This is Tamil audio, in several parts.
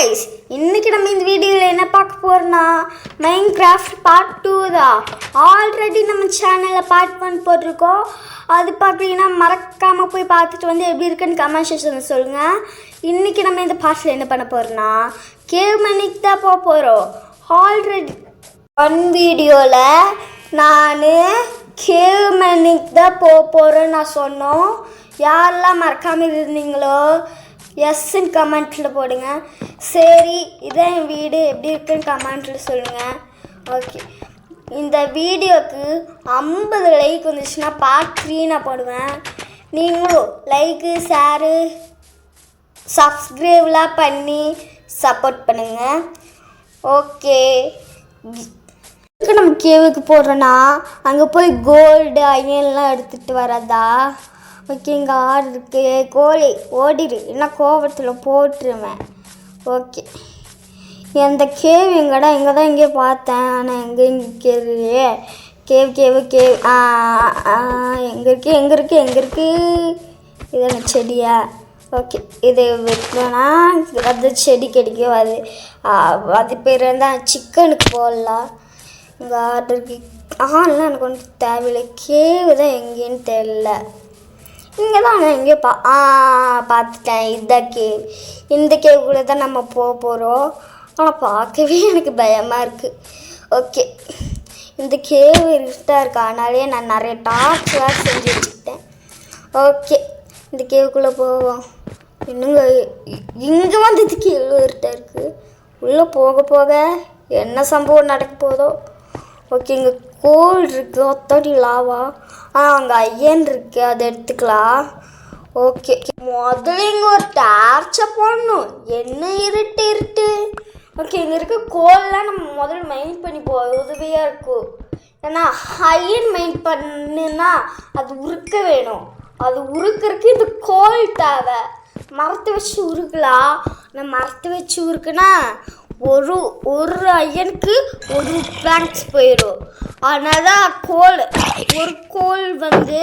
guys, இன்னைக்கு நம்ம இந்த வீடியோவில் என்ன பார்க்க போகிறோம்னா மைன்கிராஃப்ட் பார்ட் 2 தான். ஆல்ரெடி நம்ம சேனலில் பார்ட் 1 போட்டிருக்கோம். அது பார்த்தீங்கன்னா மறக்காமல் போய் பார்த்துட்டு வந்து எப்படி இருக்குன்னு கமெண்ட் செக்ஷனில் சொல்லுங்கள். இன்றைக்கி நம்ம இந்த பார்ட்டில் என்ன பண்ண போகிறோம்னா கேவ் மைனிங் தான் போக போகிறோம். ஆல்ரெடி ஒன் வீடியோவில் நான் கேவ் மைனிங் தான் போக போகிறேன்னு நான் சொன்னோம். யாரெல்லாம் மறக்காமல் இருந்தீங்களோ எஸ்ன்னு கமெண்ட்டில் போடுங்க. சரி, இதான் என் வீடு எப்படி இருக்குன்னு கமெண்ட்டில் சொல்லுங்கள். ஓகே, இந்த வீடியோவுக்கு 50 லைக் வந்துச்சுன்னா பார்ட் 3 நான் போடுவேன். நீங்களும் லைக்கு ஷேரு சப்ஸ்கிரைப்லாம் பண்ணி சப்போர்ட் பண்ணுங்கள். ஓகே, நம்ம கேவுக்கு போடுறோன்னா அங்கே போய் கோல்டு அயன்லாம் எடுத்துகிட்டு வரதா. ஓகே, இங்கே ஆடு இருக்கு, கோழி ஓடிடு, என்ன கோவத்தில் போட்டுருவேன். ஓகே, அந்த கேவ் எங்கடா இங்கே தான் இங்கே பார்த்தேன், ஆனால் இங்கே கேவ் எங்கே இருக்குது இதென்ன செடியா? ஓகே, இது வைக்கணும்னா அது செடி கிடைக்கும். அது பேர் தான் சிக்கனுக்கு போடலாம். இங்கே ஆடு இருக்கு. இல்லை, எனக்கு ஒன்றும் தேவையில்லை. கேவ் தான் எங்கேன்னு தெரியல. இங்கே தான் நான் எங்கேயோ பார்த்துட்டேன். இதுதான் கேவ். இந்த கேவுக்குள்ளே தான் நம்ம போக போகிறோம். ஆனால் பார்க்கவே எனக்கு பயமாக இருக்குது. ஓகே, இந்த கேவ் இருட்டாக இருக்கு, அதனாலே நான் நிறைய டார்ச்லாம் செஞ்சு வச்சுக்கிட்டேன். ஓகே, இந்த கேவுக்குள்ளே போவோம். இன்னுங்க இங்கே வந்ததுக்கு எவ்வளோ இருட்டாக இருக்குது. உள்ளே போக போக என்ன சம்பவம் நடக்க போதோ. ஓகே, இங்கே கோல் இருக்குது, ஒத்தடி லாவா. அங்கே ஐயன் இருக்குது, அதை எடுத்துக்கலாம். ஓகே, முதல்ல இங்கே ஒரு டார்ச்சை போடணும். என்ன இருட்டு. ஓகே, இங்கே இருக்க கோல்லாம் நம்ம முதல்ல மைண்ட் பண்ணி உதவியாக இருக்கும். ஏன்னா ஐயன் மைண்ட் பண்ணுன்னா அது உருக்க வேணும். அது உருக்கிறதுக்கு இந்த கோல் தேவை. மரத்தை வச்சு உருக்கலாம். நான் மரத்தை வச்சு உருக்குன்னா ஒரு ஐயனுக்கு ஒரு பிளாங்க்ஸ் போயிடும். அதனால தான் ஒரு கோல் வந்து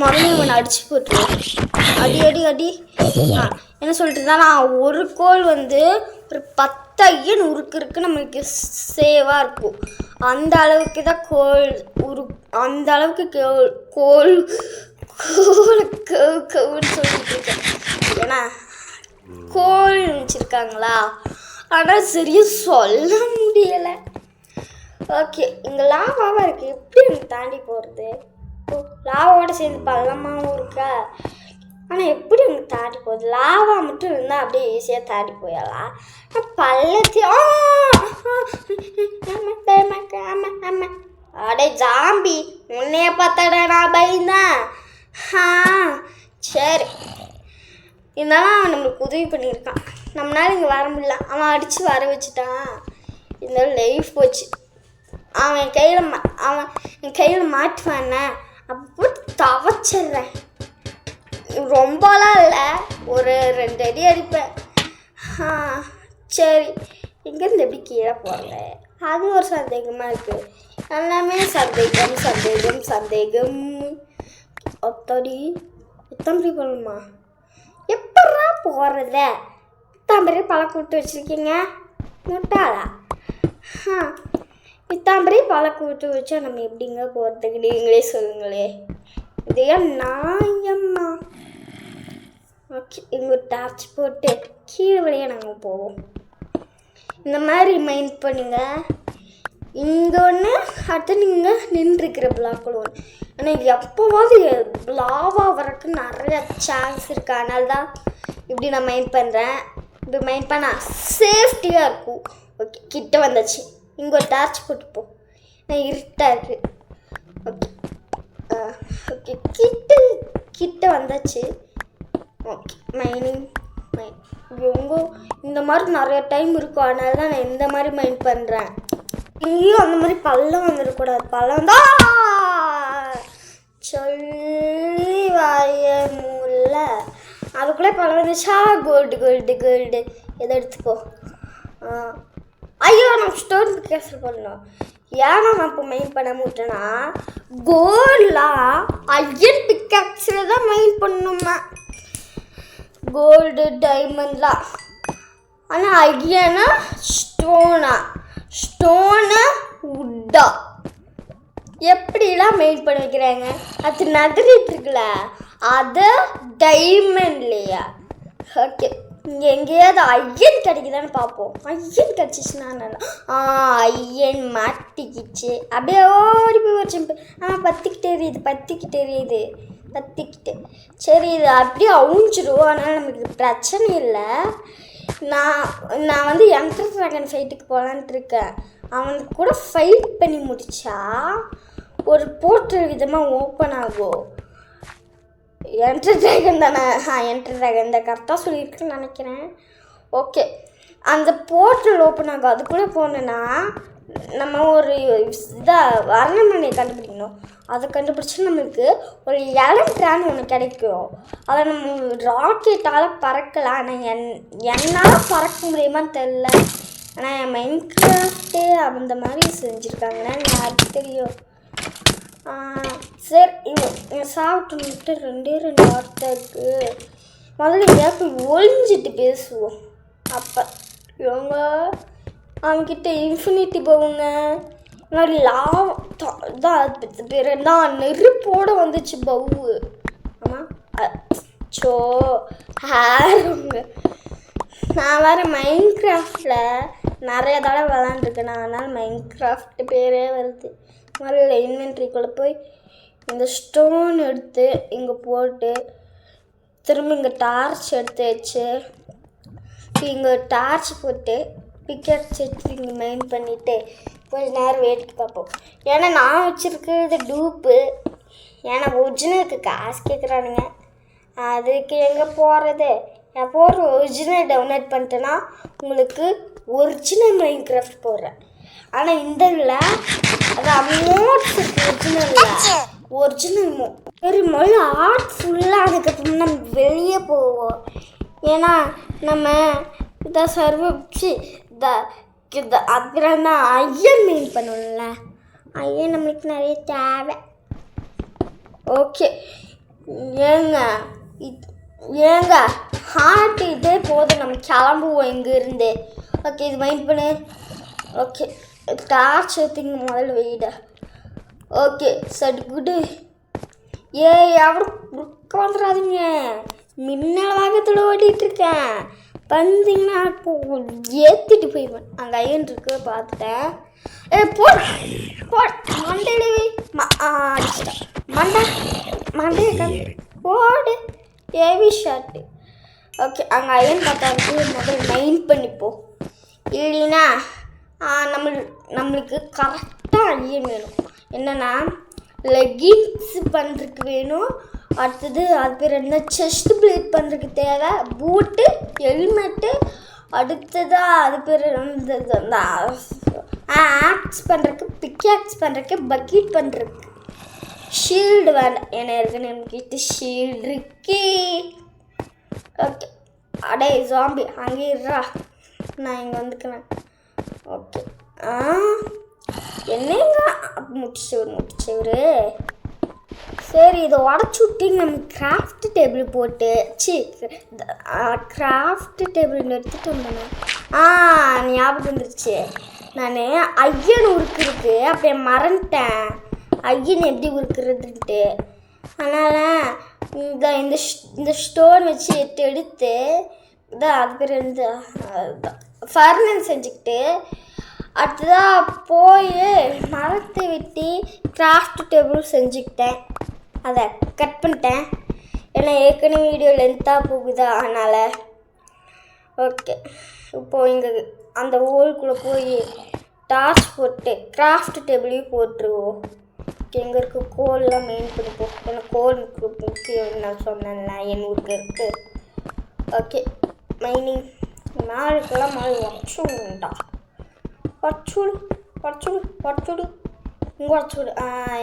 மறுபடியும் அடிச்சு போட்டுருவேன். அடி என்ன சொல்லிட்டு இருந்தா, ஒரு கோல் வந்து ஒரு 10 ஐயன் உருக்குறதுக்கு நம்மளுக்கு சேவாக இருக்கும். அந்த அளவுக்கு தான் அந்த அளவுக்கு கோல் சொல்லிட்டு இருக்கேன். ஏன்னா கோல் வச்சுருக்காங்களா, ஆனால் சரியாக சொல்ல முடியலை. ஓகே, இங்கே லாவாவாக இருக்குது. எப்படி எனக்கு தாண்டி போகிறது? லாவாவோட சேர்ந்து பள்ளமாகவும் இருக்கா, ஆனால் எப்படி எனக்கு தாண்டி போகுது? லாவா மட்டும் இருந்தால் அப்படியே ஈஸியாக தாண்டி போயிடலாம். பள்ளத்தையும் அடே ஜாம்பி, உன்னைய பார்த்தாடா நான் பயந்தேன். சரி, இருந்தாலும் அவன் நம்மளுக்கு உதவி பண்ணியிருக்கான். நம்மளால இங்கே வர முடியல, அவன் அடித்து வர வச்சுட்டான். இருந்தாலும் லைஃப் போச்சு. அவன் என் கையில் மாட்டுவானே, அப்போ தவச்சிட்றேன். ரொம்பலாம் இல்லை, ஒரு 2 அடி அடிப்பேன். சரி, இங்கேருந்து எப்படி கீழே போகல, அது ஒரு சந்தேகமாக இருக்குது. எல்லாமே சந்தேகம். ஒத்தம்பரி போகணுமா? எப்படா போகிறத? இத்தாம்பரி பழக்கம் விட்டு வச்சுருக்கீங்க, முட்டாளா? இத்தாம்பரி பழக்கம் விட்டு வச்சா நம்ம எப்படிங்க போகிறதுக்கு நீங்களே சொல்லுங்களே. இதே நாயம்மா. ஓகே, இங்கே டார்ச் போட்டு கீழே வழியாக நாங்கள் போவோம். இந்த மாதிரி மைண்ட் பண்ணுங்க. இங்கே ஒன்று, அடுத்து நீங்கள் நின்றுருக்கிற பிளாக்கில் ஒன்று. ஆனால் எப்போவாது லாவா வரக்கு நிறைய சான்ஸ் இருக்குது. அதனால தான் இப்படி நான் மைண்ட் பண்ணுறேன். இப்படி மைண்ட் பண்ணால் சேஃப்டியாக இருக்கும். ஓகே, கிட்ட வந்தாச்சு. இங்கே ஒரு டார்ச் போட்டுப்போம். நான் இருட்டாக இருக்குது. ஓகே, கிட்ட வந்தாச்சு. ஓகே, இவங்க இந்த மாதிரி நிறைய டைம் இருக்கும். அதனால தான் நான் இந்த மாதிரி மைண்ட் பண்ணுறேன். இங்கேயும் அந்த மாதிரி பள்ளம் வந்துடக்கூடாது. பள்ளம் தான் சொல்லி வாய மூல அதுக்குள்ளே பழம் வந்துச்சா. கோல்டு எதை எடுத்துக்கோ. ஐயோ, நான் ஸ்டோன் கேன்சல் பண்ணோம். ஏன்னா நான் இப்போ மெயின் பண்ண விட்டேன்னா, கோல்டெலாம் ஐயன் பிக்காக்ஸில் தான் மெயின் பண்ணணுமா. கோல்டு டைமண்ட்லாம் ஆனால் ஐயனா ஸ்டோனா உட்டா எப்படிலாம் மெயின் பண்ணி வைக்கிறாங்க. அது நகரிட்டு இருக்குல்ல அது டைமண்ட்லையா. ஓகே இங்கே எங்கேயாவது ஐயன் கிடைக்குதான்னு பார்ப்போம். ஐயன் கிடச்சிச்சுன்னா ஐயன் மாட்டிக்கிச்சு. அப்படியே ஓடி போய் ஒரு சிம்பிள் பத்திக்கிட்டே எரியுது. சரி இது அப்படியே அழிஞ்சிடும். அதனால் நமக்கு பிரச்சனை இல்லை. நான் வந்து என்டர் ட்ராகன் ஃபைட்டுக்கு போகலான்ட்டு இருக்கேன். அவனுக்கு கூட ஃபைட் பண்ணி முடித்தா ஒரு போர்ட்டல் விதமாக ஓப்பன் ஆகும். என்டர் ட்ராகன் தானே? என்டர் ட்ராகன் தான் கரெக்டாக சொல்லியிருக்குன்னு நினைக்கிறேன். ஓகே அந்த போர்ட்டல் ஓப்பன் ஆகும். அதுக்குள்ளே போனேன்னா நம்ம ஒரு அரண்மனையை கண்டுபிடிக்கணும். அதை கண்டுபிடிச்சா நம்மளுக்கு ஒரு எலக்ட்ரான் ஒன்று கிடைக்கும். அதை நம்ம ராக்கெட்டால் பறக்கலாம். ஆனால் என்னால் பறக்க முடியுமான்னு தெரில. ஆனால் என் மைன்கிராஃப்ட்டு அந்த மாதிரி செஞ்சுருக்காங்கன்னா யாருக்கு தெரியும். சரி இவன் சாப்பிட்டு ரெண்டே வார்த்தை இருக்குது. முதல்ல எங்கேயாவது ஒழிஞ்சிட்டு பேசுவோம். அப்போ இவங்க அவன்கிட்ட இன்ஃபினிட்டி போகுங்க. முன்னாடி தான் பேர் நான் நெருப்போடு வந்துச்சு பவு. ஆமாம் சோ ஹேருங்க. நான் வேறு மைன்கிராஃப்டில் நிறைய தடவை விளாண்டுருக்கேன். அதனால் மைன்கிராஃப்ட் பேரே வருது. முதல்ல இன்வென்ட்ரிக்குள்ளே போய் இந்த ஸ்டோன் எடுத்து இங்கே போட்டு திரும்ப இங்கே டார்ச் எடுத்து வச்சு இங்கே டார்ச் போட்டு பிக்கெட்ஸ் எடுத்து இங்கே மெயின் பண்ணிவிட்டு கொஞ்சம் நேரம் வேடிக்கை பார்ப்போம். ஏன்னா நான் வச்சுருக்கிறது டூப்பு. ஏன்னா ஒரிஜினலுக்கு காசு கேட்குறானுங்க. அதுக்கு எங்கே போகிறது? நான் போடுற ஒரிஜினல் டவுன்லோட் பண்ணிட்டேன்னா உங்களுக்கு ஒரிஜினல் மைன்கிராஃப்ட் போடுறேன். ஆனால் இந்த இதில் அது அமௌண்ட்ஸ் இருக்குது. ஒரிஜினல் சரி முதல்ல ஆர்ட் ஃபுல்லாக அதுக்கப்புறம் நம்ம வெளியே போவோம். ஏன்னா நம்ம இதை சர்வச்சு அப்புறம் தான் ஐயன் மெயின் பண்ணணும்ல. ஐயன் நம்மளுக்கு நிறைய தேவை. ஓகே ஏங்க ஹார்ட் இதே போதும். நம்ம கிளம்புவோம் இங்கேருந்து. ஓகே இது மைண்ட் பண்ணு. ஓகே டார்ச் எடுத்துங்க முதல்ல வெயிட. ஓகே சரி குடு. எவ்வளோ உட்காந்துடாதீங்க. மின்னல் வேகத்தில் ஓட்டிகிட்ருக்கேன். வந்தீங்கன்னா இப்போ ஏற்றிட்டு போயிடுவேன். அங்கே ஐயன் இருக்கு பார்த்துட்டேன். மண்டையிலே மண்டையை போடு ஹெவி ஷாட்டு. ஓகே அங்கே ஐயன் பார்த்தாக்கு முதல்ல மைண்ட் பண்ணிப்போம். இல்லைன்னா நம்மளுக்கு கரெக்டாக ஐயன் வேணும். என்னென்னா லெகின்ஸ் பண்ணுறதுக்கு வேணும். அடுத்தது அது பேர் என்ன செஸ்ட் பிளேட் பண்ணுறதுக்கு தேவை. பூட்டு ஹெல்மெட்டு. அடுத்ததாக அது பேர் அந்த ஆக்ஸ் பண்ணுறதுக்கு பிக்ஆக்ஸ் பண்ணுறதுக்கு பக்கெட் பண்ணுறதுக்கு ஷீல்டு வேண்டாம். ஏன்னா இருக்குன்னு என்கிட்ட ஷீல்டு இருக்கே. ஓகே அடே ஜாம்பி அங்கே இருறா. நான் இங்கே வந்துக்கிறேன். ஓகே என்னங்க முடிச்சவரு. சரி இதை உடச்சி விட்டிங்க. நம்ம கிராஃப்ட் டேபிள் போட்டு கிராஃப்ட் டேபிள் எடுத்துகிட்டு வந்தேன். ஞாபகம் வந்துருச்சு. நான் ஐயன் உருக்குறது அப்படியே மறந்துட்டேன். ஐயன் எப்படி உருக்குறதுன்ட்டு. அதனால் இந்த ஸ்டோன் வச்சு எடுத்து இதான் அது பேர் இந்த ஃபர்னன் செஞ்சுக்கிட்டு அடுத்ததாக போய் மரத்தை வெட்டி கிராஃப்ட் டேபிள் செஞ்சுக்கிட்டேன். அதை கட் பண்ணிட்டேன். ஏன்னா ஏற்கனவே வீடியோ லென்த்தாக போகுதா அதனால். ஓகே இப்போது இங்கே அந்த ஹோல்குள்ளே போய் டார்ச் போட்டு கிராஃப்ட் டேபிளையும் போட்டுருவோம். எங்கே இருக்குது கோல்லாம் மெயின் பண்ணிப்போம். ஏன்னா கோல் முக்கியம் நான் சொன்னேன்ல என் ஊருக்கு இருக்குது. ஓகே மைனிங் நாளுக்கெல்லாம் மாதிரி உடச்சுடா. உடச்சுடு இங்கே உடச்சுடு.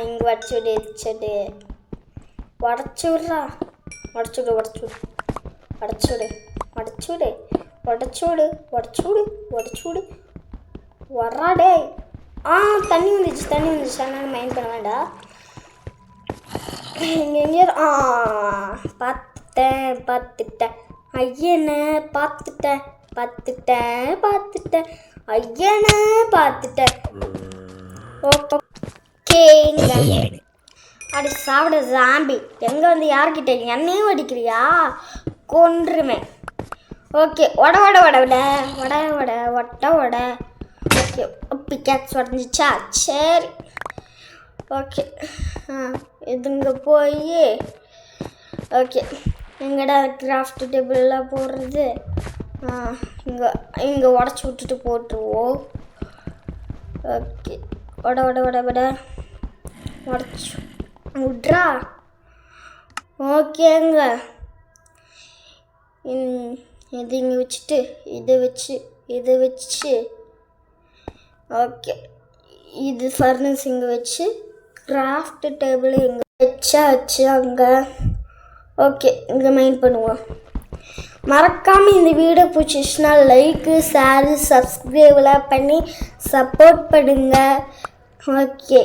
இங்கே உடச்சுடு எரிச்சடு உடச்சி விட்றா. உடச்சுடு வர்றாடே. தண்ணி வந்துச்சு அதனால மைண்ட் பண்ண வேண்டாம். இங்கே எங்கேயாவது பார்த்துட்டேன் ஐயனை பார்த்துட்டேன். பார்த்துட்டேன் ஐயனை பார்த்துட்டேன். ஓகேங்க. அடி சாப்பிட ஜாம்பி எங்கே வந்து யார்கிட்ட என்னையும் அடிக்கிறியா? கொன்றுவேன். ஓகே ஒட ஓகே பிக்காக்ஸ் உடஞ்சிச்சா? சரி ஓகே இதுங்க போய் ஓகே எங்கடா கிராஃப்ட் டேபிளெலாம் போடுறது? இங்கே உடச்சி விட்டுட்டு போட்டுருவோம். ஓகே உடச்சி விட்றா. ஓகேங்க. இது இங்கே வச்சுட்டு இதை வச்சு ஓகே இது ஃபர்னஸ் இங்கே வச்சு கிராஃப்ட் டேபிள் இங்கே வச்சாச்சு. அங்கே ஓகே இங்கே மெயின் பண்ணுவோம். மறக்காமல் இந்த வீடியோ பிடிச்சிச்சுன்னா லைக்கு ஷேரு சப்ஸ்கிரைப்லாம் பண்ணி சப்போர்ட் பண்ணுங்க. ஓகே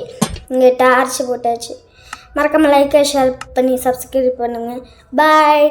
இங்கே டார்ச் போட்டாச்சு. மறக்காமல் லைக்கை ஷேர் பண்ணி சப்ஸ்கிரைப் பண்ணுங்கள். பாய்.